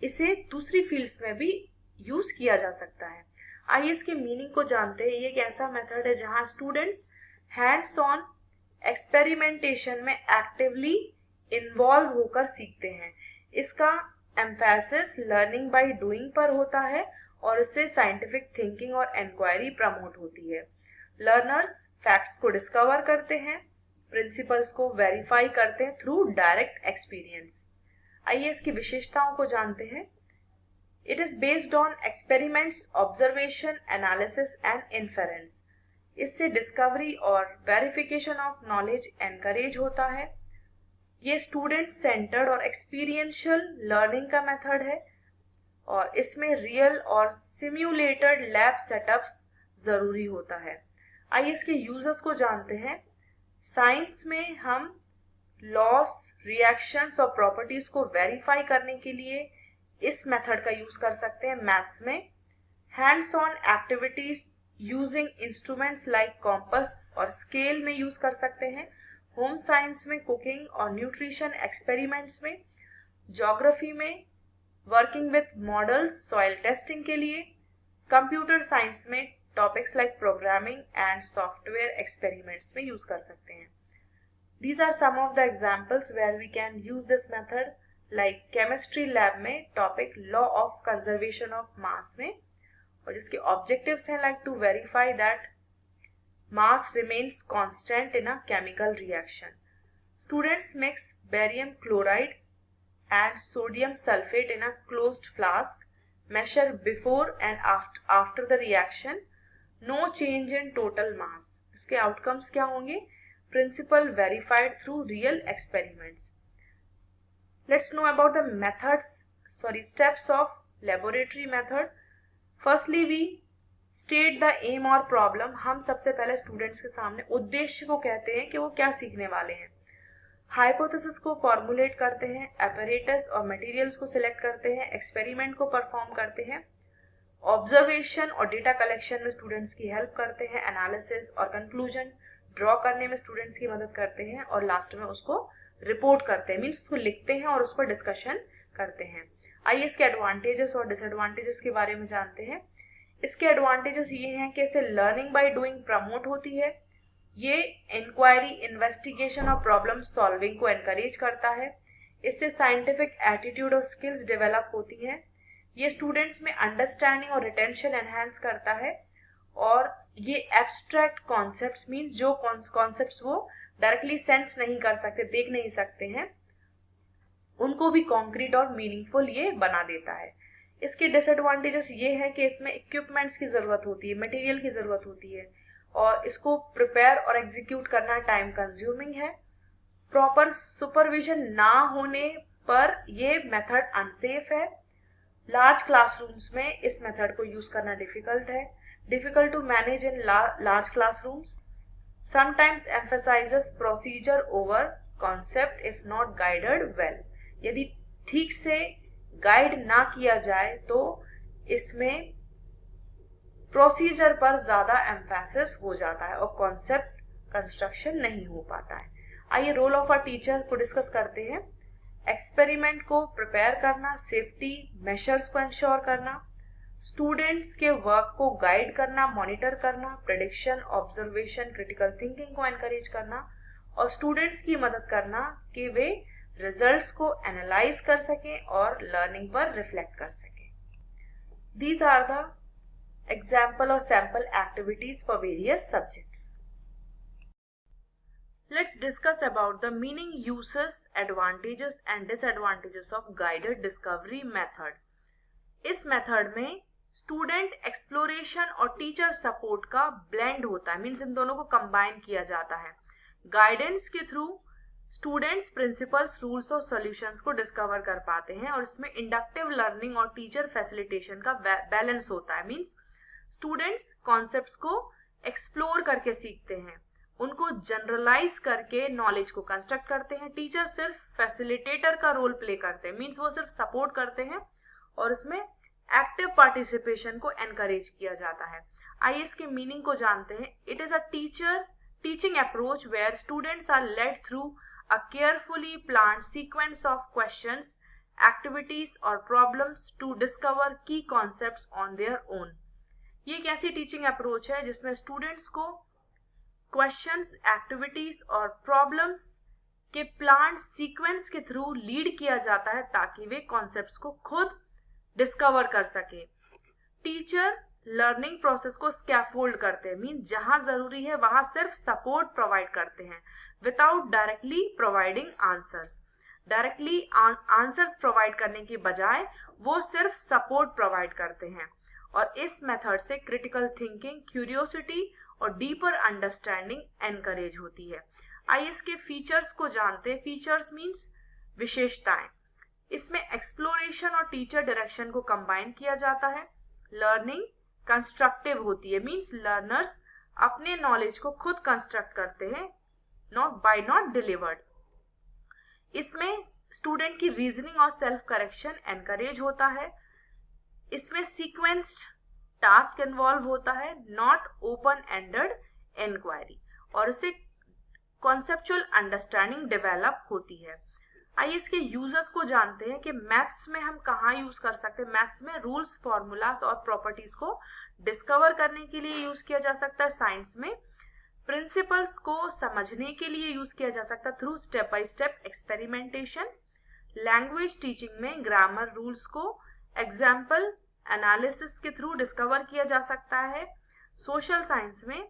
इसे दूसरी fields में भी यूज किया जा सकता है। आइए इसके मीनिंग को जानते हैं। ये एक ऐसा मेथड है जहां स्टूडेंट्स हैंड्स ऑन एक्सपेरिमेंटेशन में एक्टिवली इन्वॉल्व होकर सीखते हैं। इसका एम्फेसिस लर्निंग बाय डूइंग पर होता है और इससे साइंटिफिक थिंकिंग और इंक्वायरी प्रमोट होती है। लर्नर्स फैक्ट्स को डिस्कवर करते हैं, प्रिंसिपल्स को वेरीफाई करते हैं थ्रू डायरेक्ट एक्सपीरियंस। आइए इसकी विशेषताओं को जानते हैं। It is based on experiments, observation, analysis and inference. इससे डिस्कवरी और वेरिफिकेशन ऑफ नॉलेज एनकरेज होता है। ये स्टूडेंट सेंटर्ड और एक्सपीरियंशियल लर्निंग का मेथड है और इसमें रियल और सिम्युलेटेड लैब सेटअप्स जरूरी होता है। आइए इसके यूजर्स को जानते हैं। साइंस में हम लॉस, रिएक्शंस और प्रॉपर्टीज को वेरीफाई करने के लिए इस मेथड का यूज कर सकते हैं। मैथ्स में hands on activities using instruments like compass और स्केल में यूज कर सकते हैं। होम साइंस में कुकिंग और न्यूट्रिशन एक्सपेरिमेंट्स में, ज्योग्राफी में working with models soil testing के लिए, कंप्यूटर साइंस में topics like programming and software experiments में यूज कर सकते हैं। These are some of the examples where we can use this method, like chemistry lab में topic law of conservation of mass में, और जिसके ऑब्जेक्टिव्स हैं like to verify that mass remains constant in a chemical reaction. Students mix barium chloride and sodium sulphate in a closed flask, measure before and after the reaction, no change in total mass। इसके outcomes क्या होंगे? Principle verified through real experiments। Let's know about the steps of laboratory method। Firstly, we state the aim or problem। हम सबसे पहले students के सामने उद्देश्य को कहते हैं कि वो क्या सीखने वाले हैं। हाइपोथेसिस को फॉर्मुलेट करते हैं, apparatus और मटेरियल्स को सिलेक्ट करते हैं, एक्सपेरिमेंट को परफॉर्म करते हैं, ऑब्जर्वेशन और डेटा कलेक्शन में स्टूडेंट्स की हेल्प करते हैं, एनालिसिस और कंक्लूजन ड्रॉ करने में स्टूडेंट्स की मदद करते हैं और लास्ट में उसको रिपोर्ट करते हैं, मीन्स उसको लिखते हैं और उस पर डिस्कशन करते हैं। आइए इसके एडवांटेजेस और डिसएडवांटेजेस के बारे में जानते हैं। इसके एडवांटेजेस ये हैं कि इसे लर्निंग बाय डूइंग प्रमोट होती है, ये इंक्वायरी, इन्वेस्टिगेशन और प्रॉब्लम सॉल्विंग को एनकरेज करता है, इससे साइंटिफिक एटीट्यूड और स्किल्स डेवलप होती है, ये स्टूडेंट्स में अंडरस्टैंडिंग और रिटेंशन एनहांस करता है, और ये एब्स्ट्रैक्ट कॉन्सेप्ट्स मीन जो कॉन्सेप्ट्स वो डायरेक्टली सेंस नहीं कर सकते, देख नहीं सकते हैं, उनको भी कॉन्क्रीट और मीनिंगफुल ये बना देता है। इसके डिसएडवांटेजेस ये है कि इसमें इक्विपमेंट्स की जरूरत होती है, मटेरियल की जरूरत होती है और इसको प्रिपेयर और एग्जीक्यूट करना टाइम कंज्यूमिंग है। प्रॉपर सुपरविजन ना होने पर ये मेथड अनसेफ है। लार्ज क्लासरूम्स में इस मेथड को यूज करना difficult to manage in large classrooms, sometimes emphasises procedure over concept if not guided well. यदि ठीक से गाइड ना किया जाए तो इसमें प्रोसीजर पर ज्यादा एम्फेसिस हो जाता है और कॉन्सेप्ट कंस्ट्रक्शन नहीं हो पाता है। आइए रोल ऑफ अ टीचर को डिस्कस करते हैं। एक्सपेरिमेंट को प्रिपेयर करना, सेफ्टी मेजर्स को इंश्योर करना, स्टूडेंट्स के वर्क को गाइड करना, मॉनिटर करना, प्रेडिक्शन, ऑब्जर्वेशन, क्रिटिकल थिंकिंग को एनकरेज करना और स्टूडेंट्स की मदद करना कि वे रिजल्ट्स को एनालाइज कर सकें और लर्निंग पर रिफ्लेक्ट कर सकें। These are the example or sample activities for various subjects. Let's discuss about the meaning, uses, advantages and disadvantages of guided discovery method. इस मेथड में स्टूडेंट एक्सप्लोरेशन और टीचर सपोर्ट का ब्लेंड होता है, means in दोनों को combine किया जाता है। गाइडेंस के थ्रू स्टूडेंट्स प्रिंसिपल्स, रूल्स और सॉल्यूशंस को डिस्कवर कर पाते हैं और इसमें इंडक्टिव लर्निंग और टीचर फैसिलिटेशन का बैलेंस होता है, मीन्स स्टूडेंट्स कॉन्सेप्ट्स को एक्सप्लोर करके सीखते हैं, उनको जनरलाइज करके नॉलेज को कंस्ट्रक्ट करते हैं। टीचर सिर्फ फैसिलिटेटर का रोल प्ले करते हैं, मीन्स वो सिर्फ सपोर्ट करते हैं और इसमें एक्टिव पार्टिसिपेशन को एनकरेज किया जाता है। आइए इसके मीनिंग को जानते हैं। It is a teaching approach where students are led through a carefully planned sequence of questions, activities और problems to discover key concepts on their own. ये एक ऐसी टीचिंग अप्रोच है जिसमें स्टूडेंट्स को क्वेश्चंस, एक्टिविटीज और प्रॉब्लम्स के plan sequence के थ्रू लीड किया जाता है ताकि वे कॉन्सेप्ट्स को खुद डिस्कवर कर सके। टीचर लर्निंग प्रोसेस को स्कैफोल्ड करते हैं, मीन जहां जरूरी है वहां सिर्फ सपोर्ट प्रोवाइड करते हैं without directly providing answers. Directly answers provide करने की बजाय वो सिर्फ सपोर्ट प्रोवाइड करते हैं और इस मेथड से क्रिटिकल थिंकिंग, क्यूरियोसिटी और डीपर अंडरस्टैंडिंग एनकरेज होती है। आइए इसके फीचर्स को जानते हैं। फीचर्स मीन्स विशेषताएं। इसमें एक्सप्लोरेशन और टीचर डायरेक्शन को कंबाइन किया जाता है। लर्निंग कंस्ट्रक्टिव होती है, मीन्स लर्नर्स अपने नॉलेज को खुद कंस्ट्रक्ट करते हैं, नॉट डिलीवर्ड। इसमें स्टूडेंट की रीजनिंग और सेल्फ करेक्शन एनकरेज होता है। इसमें सीक्वेंस्ड टास्क इन्वॉल्व होता है, नॉट ओपन एंडेड इंक्वायरी, और इससे कॉन्सेप्चुअल अंडरस्टैंडिंग डेवलप होती है। आइए इसके यूजर्स को जानते हैं कि मैथ्स में हम कहाँ यूज कर सकते हैं। मैथ्स में रूल्स, फॉर्मूलाज और प्रॉपर्टीज को डिस्कवर करने के लिए यूज किया जा सकता है। साइंस में प्रिंसिपल्स को समझने के लिए यूज किया जा सकता है through step by step experimentation. Language teaching में ग्रामर रूल्स को एग्जाम्पल एनालिसिस के थ्रू डिस्कवर किया जा सकता है। सोशल साइंस में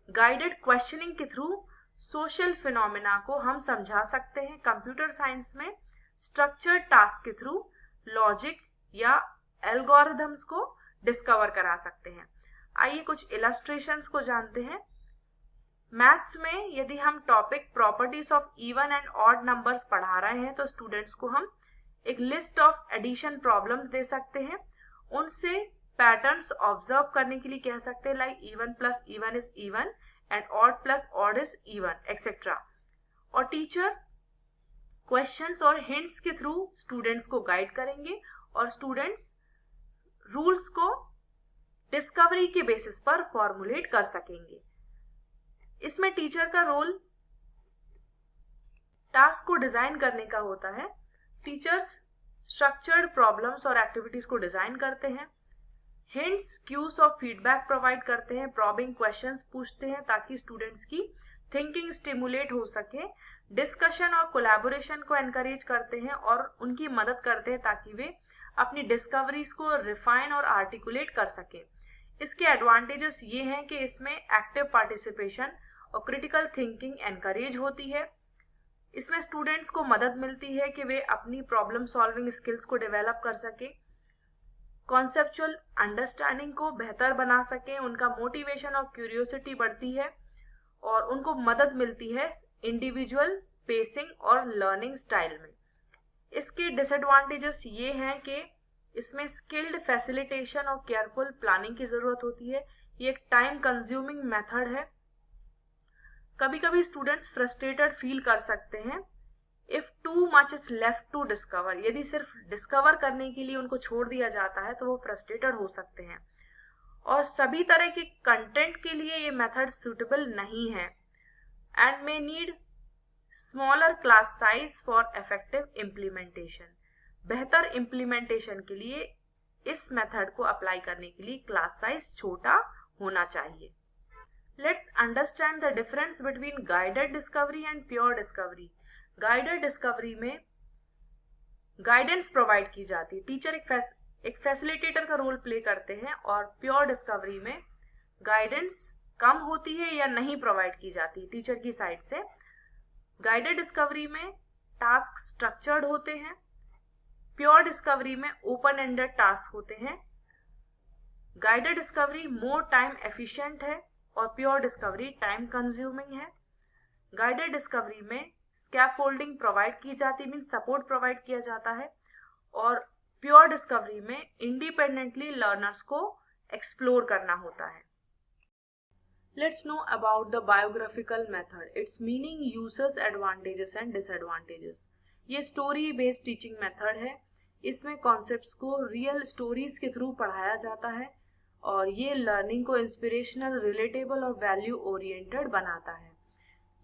गाइडेड क्वेश्चनिंग के थ्रू सोशल फिनोमेना को हम समझा सकते हैं। कंप्यूटर साइंस में स्ट्रक्चर्ड टास्क के थ्रू लॉजिक या एल्गोरिथम्स को डिस्कवर करा सकते हैं। आइए कुछ इलस्ट्रेशंस को जानते हैं। मैथ्स में यदि हम topic properties of even and odd numbers पढ़ा रहे हैं तो स्टूडेंट्स को हम एक लिस्ट ऑफ एडिशन प्रॉब्लम्स दे सकते हैं, उनसे पैटर्न्स ऑब्जर्व करने के लिए कह सकते हैं, like even plus even is even and odd plus odd is even, etc. और टीचर क्वेश्चंस और हिंट्स के थ्रू स्टूडेंट्स को गाइड करेंगे और स्टूडेंट्स रूल्स को डिस्कवरी के बेसिस पर फॉर्मुलेट कर सकेंगे। इसमें टीचर का रोल टास्क को डिजाइन करने का होता है। टीचर्स स्ट्रक्चर्ड प्रॉब्लम्स और एक्टिविटीज को डिजाइन करते हैं, हिंट्स, क्यूज और फीडबैक प्रोवाइड करते हैं, प्रॉबिंग क्वेश्चंस पूछते हैं ताकि स्टूडेंट्स की थिंकिंग स्टिमुलेट हो सके, डिस्कशन और कोलैबोरेशन को एनकरेज करते हैं और उनकी मदद करते हैं ताकि वे अपनी डिस्कवरीज को रिफाइन और आर्टिकुलेट कर सके। इसके एडवांटेजेस ये हैं कि इसमें एक्टिव पार्टिसिपेशन और क्रिटिकल थिंकिंग एनकरेज होती है। इसमें स्टूडेंट्स को मदद मिलती है कि वे अपनी प्रॉब्लम सॉल्विंग स्किल्स को डेवलप कर सके, कॉन्सेप्चुअल अंडरस्टैंडिंग को बेहतर बना सके, उनका मोटिवेशन और क्यूरियोसिटी बढ़ती है और उनको मदद मिलती है इंडिविजुअल पेसिंग और लर्निंग स्टाइल में। इसके डिसएडवांटेजेस ये हैं कि इसमें स्किल्ड फैसिलिटेशन और केयरफुल प्लानिंग की जरूरत होती है। ये एक टाइम कंज्यूमिंग मेथड है। कभी कभी स्टूडेंट्स फ्रस्ट्रेटेड फील कर सकते हैं if too much is left to discover. यदि सिर्फ डिस्कवर करने के लिए उनको छोड़ दिया जाता है तो वो फ्रस्ट्रेटेड हो सकते हैं और सभी तरह के कंटेंट के लिए ये मेथड सुटेबल नहीं है and may need smaller class size for effective implementation. बेहतर इम्प्लीमेंटेशन के लिए इस मेथड को अप्लाई करने के लिए क्लास साइज छोटा होना चाहिए। Let's understand the difference between guided discovery and pure discovery. Guided discovery में गाइडेंस प्रोवाइड की जाती है, टीचर एक फैसिलिटेटर का रोल प्ले करते हैं, और प्योर डिस्कवरी में गाइडेंस कम होती है या नहीं प्रोवाइड की जाती टीचर की साइड से। गाइडेड डिस्कवरी में टास्क स्ट्रक्चर्ड होते हैं, प्योर डिस्कवरी में ओपन एंडेड टास्क होते हैं। Guided discovery more time efficient है और प्योर डिस्कवरी टाइम कंज्यूमिंग है। गाइडेड डिस्कवरी में स्कैफोल्डिंग प्रोवाइड की जाती है, मीन सपोर्ट प्रोवाइड किया जाता है, और प्योर डिस्कवरी में इंडिपेंडेंटली लर्नर्स को एक्सप्लोर करना होता है। Let's know about the biographical method. Its meaning, uses, advantages and disadvantages. ये स्टोरी बेस्ड टीचिंग मेथड है। इसमें कॉन्सेप्ट्स को रियल स्टोरीज के थ्रू पढ़ाया जाता है और ये लर्निंग को इंस्पिरेशनल, रिलेटेबल और वैल्यू ओरिएंटेड बनाता है।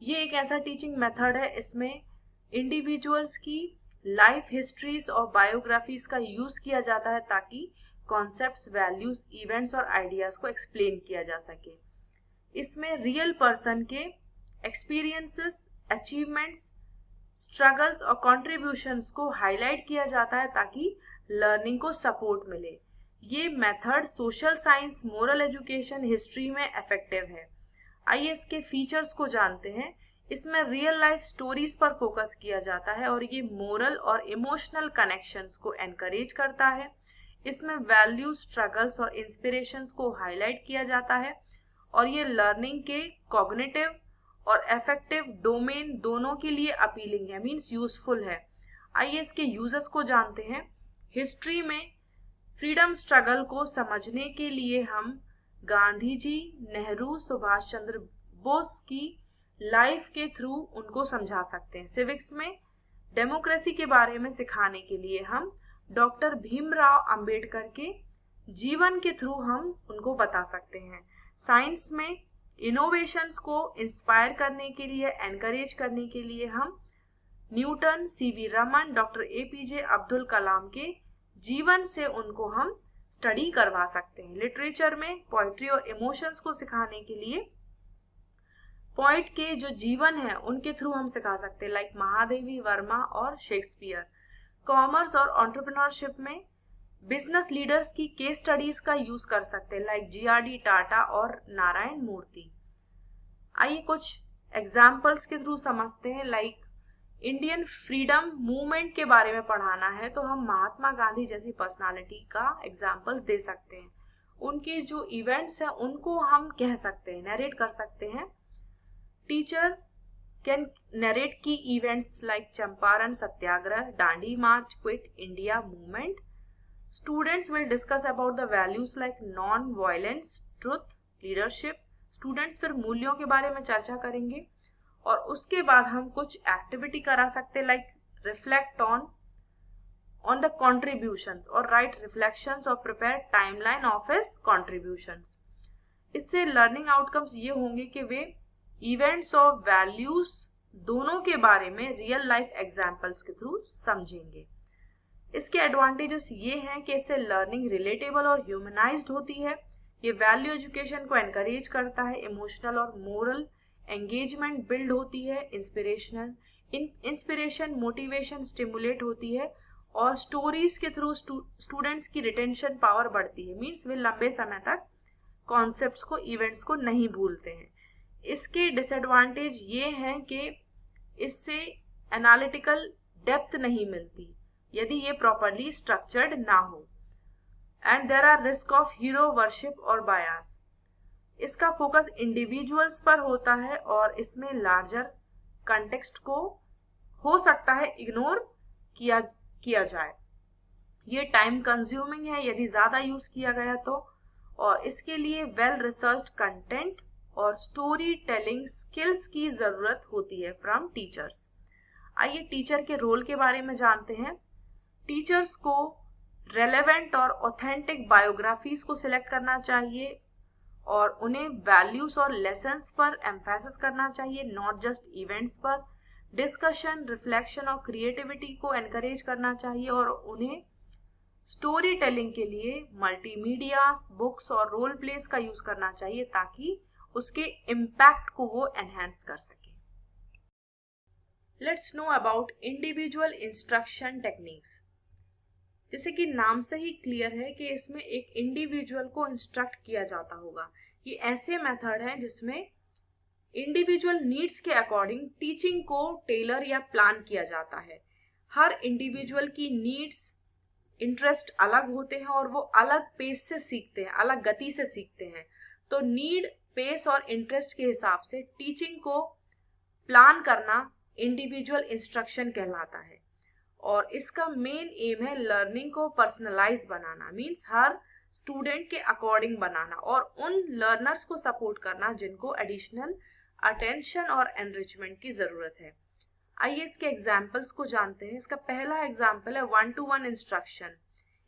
ये एक ऐसा टीचिंग मेथड है, इसमें इंडिविजुअल्स की लाइफ हिस्ट्रीज और बायोग्राफीज का यूज किया जाता है ताकि कॉन्सेप्ट्स, वैल्यूज, इवेंट्स और आइडियाज को एक्सप्लेन किया जा सके। इसमें रियल पर्सन के एक्सपीरियंसेस, अचीवमेंट्स, स्ट्रगल्स और कॉन्ट्रीब्यूशंस को हाईलाइट किया जाता है ताकि लर्निंग को सपोर्ट मिले। ये method social science, moral education, history में इफेक्टिव है। आइए इसके फीचर्स को जानते हैं। इसमें रियल लाइफ स्टोरीज पर फोकस किया जाता है और ये मोरल और इमोशनल कनेक्शंस को एनकरेज करता है। इसमें वैल्यू, स्ट्रगल्स और इंस्पिरेशंस को हाईलाइट किया जाता है और ये लर्निंग के कॉग्निटिव और अफेक्टिव डोमेन दोनों के लिए अपीलिंग है, मींस यूजफुल है। आइए इसके यूजर्स को जानते हैं। हिस्ट्री में फ्रीडम स्ट्रगल को समझने के लिए हम गांधी जी, नेहरू, सुभाष चंद्र बोस की लाइफ के थ्रू उनको समझा सकते हैं। सिविक्स में डेमोक्रेसी के बारे में सिखाने के लिए हम डॉक्टर भीमराव अंबेडकर के जीवन के थ्रू हम उनको बता सकते हैं। साइंस में इनोवेशंस को इंस्पायर करने के लिए, एनकरेज करने के लिए हम Newton, CV Raman, doctor APJ Abdul Kalam के जीवन से उनको हम स्टडी करवा सकते हैं। लिटरेचर में पोएट्री और इमोशंस को सिखाने के लिए पोएट के जो जीवन है उनके थ्रू हम सिखा सकते हैं, लाइक महादेवी वर्मा और शेक्सपियर। कॉमर्स और एंटरप्रेन्योरशिप में बिजनेस लीडर्स की केस स्टडीज का यूज कर सकते हैं, लाइक जीआरडी टाटा और नारायण मूर्ति। आइए कुछ एग्जाम्पल्स के थ्रू समझते हैं। लाइक इंडियन फ्रीडम मूवमेंट के बारे में पढ़ाना है तो हम महात्मा गांधी जैसी पर्सनालिटी का एग्जाम्पल दे सकते हैं। उनके जो इवेंट्स हैं उनको हम कह सकते हैं, नरेट कर सकते हैं। टीचर कैन नरेट की events like Champaran Satyagraha, Dandi March, quit India movement. Students will discuss about the values like non-violence, truth, leadership. Students फिर मूल्यों के बारे में चर्चा करेंगे और उसके बाद हम कुछ एक्टिविटी करा सकते हैं, like reflect on the contributions और राइट रिफ्लेक्शंस और prepare timeline of his contributions. इससे लर्निंग आउटकम्स ये होंगे कि वे इवेंट्स और वैल्यूज दोनों के बारे में रियल लाइफ एग्जाम्पल्स के थ्रू समझेंगे। इसके एडवांटेजेस ये हैं कि इससे लर्निंग रिलेटेबल और ह्यूमनाइज्ड होती है। ये वैल्यू एजुकेशन को एनकरेज करता है, इमोशनल और मोरल एंगेजमेंट बिल्ड होती है, इंस्पिरेशन, मोटिवेशन स्टिमुलेट होती है और स्टोरीज के थ्रू स्टूडेंट्स की रिटेंशन पावर बढ़ती है, मीन्स वे लंबे समय तक कॉन्सेप्ट्स को, इवेंट्स को नहीं भूलते हैं। इसके डिसएडवांटेज ये हैं कि इससे एनालिटिकल डेप्थ नहीं मिलती यदि ये प्रॉपरली स्ट्रक्चर्ड ना हो, and there are risk of hero worship और बायस। इसका फोकस इंडिविजुअल्स पर होता है और इसमें लार्जर कंटेक्स्ट को हो सकता है इग्नोर किया जाए। ये टाइम कंज्यूमिंग है यदि ज्यादा यूज किया गया तो, और इसके लिए वेल रिसर्च्ड कंटेंट और स्टोरी टेलिंग स्किल्स की जरूरत होती है फ्रॉम टीचर्स। आइए टीचर के रोल के बारे में जानते हैं। टीचर्स को रेलेवेंट और ऑथेंटिक बायोग्राफीज को सिलेक्ट करना चाहिए और उन्हें वैल्यूज और लेसन्स पर एम्फेसिस करना चाहिए, नॉट जस्ट इवेंट्स पर। डिस्कशन, रिफ्लेक्शन और क्रिएटिविटी को एनकरेज करना चाहिए और उन्हें स्टोरी टेलिंग के लिए मल्टीमीडिया, बुक्स और रोल प्लेस का यूज करना चाहिए ताकि उसके इम्पैक्ट को वो एनहांस कर सके। Let's know about individual instruction techniques. जैसे कि नाम से ही क्लियर है कि इसमें एक इंडिविजुअल को इंस्ट्रक्ट किया जाता होगा। ये ऐसे मेथड हैं जिसमें इंडिविजुअल नीड्स के अकॉर्डिंग टीचिंग को टेलर या प्लान किया जाता है। हर इंडिविजुअल की नीड्स, इंटरेस्ट अलग होते हैं और वो अलग पेस से सीखते हैं, अलग गति से सीखते हैं। तो नीड, पेस और इंटरेस्ट के हिसाब से टीचिंग को प्लान करना इंडिविजुअल इंस्ट्रक्शन कहलाता है। और इसका मेन एम है लर्निंग को पर्सनलाइज बनाना, मीन्स हर स्टूडेंट के अकॉर्डिंग बनाना और उन लर्नर्स को सपोर्ट करना जिनको एडिशनल अटेंशन और एनरिचमेंट की जरूरत है। आइए इसके एग्जाम्पल्स को जानते हैं। इसका पहला एग्जाम्पल है 1-to-1 इंस्ट्रक्शन।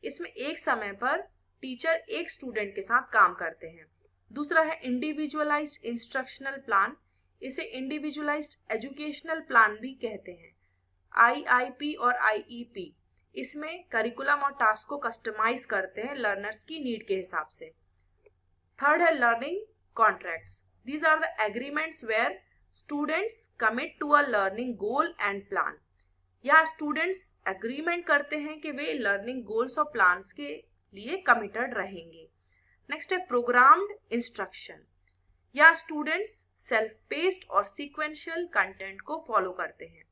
इसमें एक समय पर टीचर एक स्टूडेंट के साथ काम करते हैं। दूसरा है इंडिविजुअलाइज्ड इंस्ट्रक्शनल प्लान। इसे इंडिविजुअलाइज्ड एजुकेशनल प्लान भी कहते हैं। IIP और IEP, इसमें करिकुलम और टास्क को कस्टमाइज करते हैं लर्नर्स की नीड के हिसाब से। थर्ड है learning contracts. These are the agreements where students commit to a learning goal and plan. या स्टूडेंट्स एग्रीमेंट करते हैं कि वे लर्निंग गोल्स और प्लान्स के लिए कमिटेड रहेंगे। नेक्स्ट है प्रोग्राम्ड इंस्ट्रक्शन। या स्टूडेंट्स सेल्फ पेस्ड और सीक्वेंशियल कंटेंट को फॉलो करते हैं,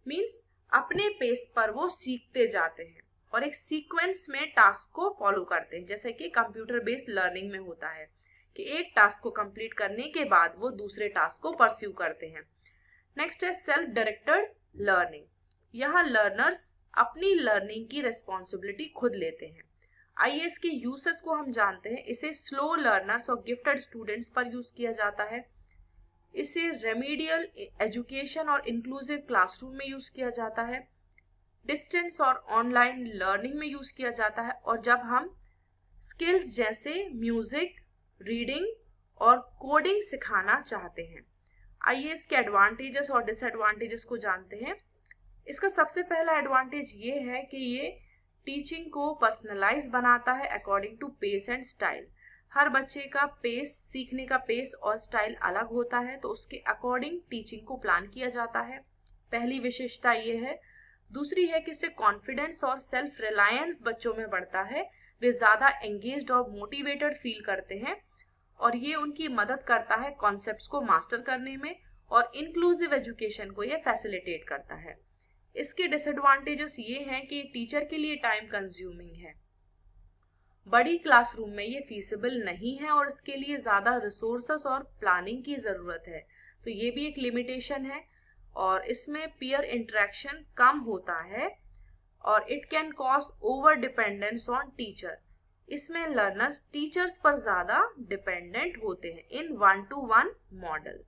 मीन्स अपने पेस पर वो सीखते जाते हैं और एक सीक्वेंस में टास्क को फॉलो करते हैं, जैसे कि कंप्यूटर बेस्ड लर्निंग में होता है कि एक टास्क को कंप्लीट करने के बाद वो दूसरे टास्क को परस्यू करते हैं। नेक्स्ट है सेल्फ डायरेक्टेड लर्निंग। यहाँ लर्नर्स अपनी लर्निंग की रिस्पॉन्सिबिलिटी खुद लेते हैं। आइए इसके यूसेस को हम जानते हैं। इसे स्लो लर्नर्स और गिफ्टेड स्टूडेंट्स पर यूज किया जाता है। इसे रेमेडियल एजुकेशन और इंक्लूसिव क्लासरूम में यूज किया जाता है। डिस्टेंस और ऑनलाइन लर्निंग में यूज किया जाता है। और जब हम स्किल्स जैसे म्यूजिक, रीडिंग और कोडिंग सिखाना चाहते हैं। आइए इसके एडवांटेजेस और डिसएडवांटेजेस को जानते हैं। इसका सबसे पहला एडवांटेज ये है कि ये टीचिंग को पर्सनलाइज बनाता है according to pace and style. हर बच्चे का पेस, सीखने का पेस और स्टाइल अलग होता है, तो उसके अकॉर्डिंग टीचिंग को प्लान किया जाता है। पहली विशेषता ये है। दूसरी है कि इससे कॉन्फिडेंस और सेल्फ रिलायंस बच्चों में बढ़ता है। वे ज्यादा एंगेज्ड और मोटिवेटेड फील करते हैं और ये उनकी मदद करता है कॉन्सेप्ट्स को मास्टर करने में और इंक्लूसिव एजुकेशन को ये फैसिलिटेट करता है। इसके डिसएडवांटेजेस ये हैं कि टीचर के लिए टाइम कंज्यूमिंग है, बड़ी क्लासरूम में ये फीसिबल नहीं है और इसके लिए ज्यादा रिसोर्सेस और प्लानिंग की जरूरत है, तो ये भी एक लिमिटेशन है। और इसमें पीयर इंटरेक्शन कम होता है और it can cause over dependence on teacher. इसमें लर्नर्स टीचर्स पर ज्यादा डिपेंडेंट होते हैं इन 1-to-1 मॉडल।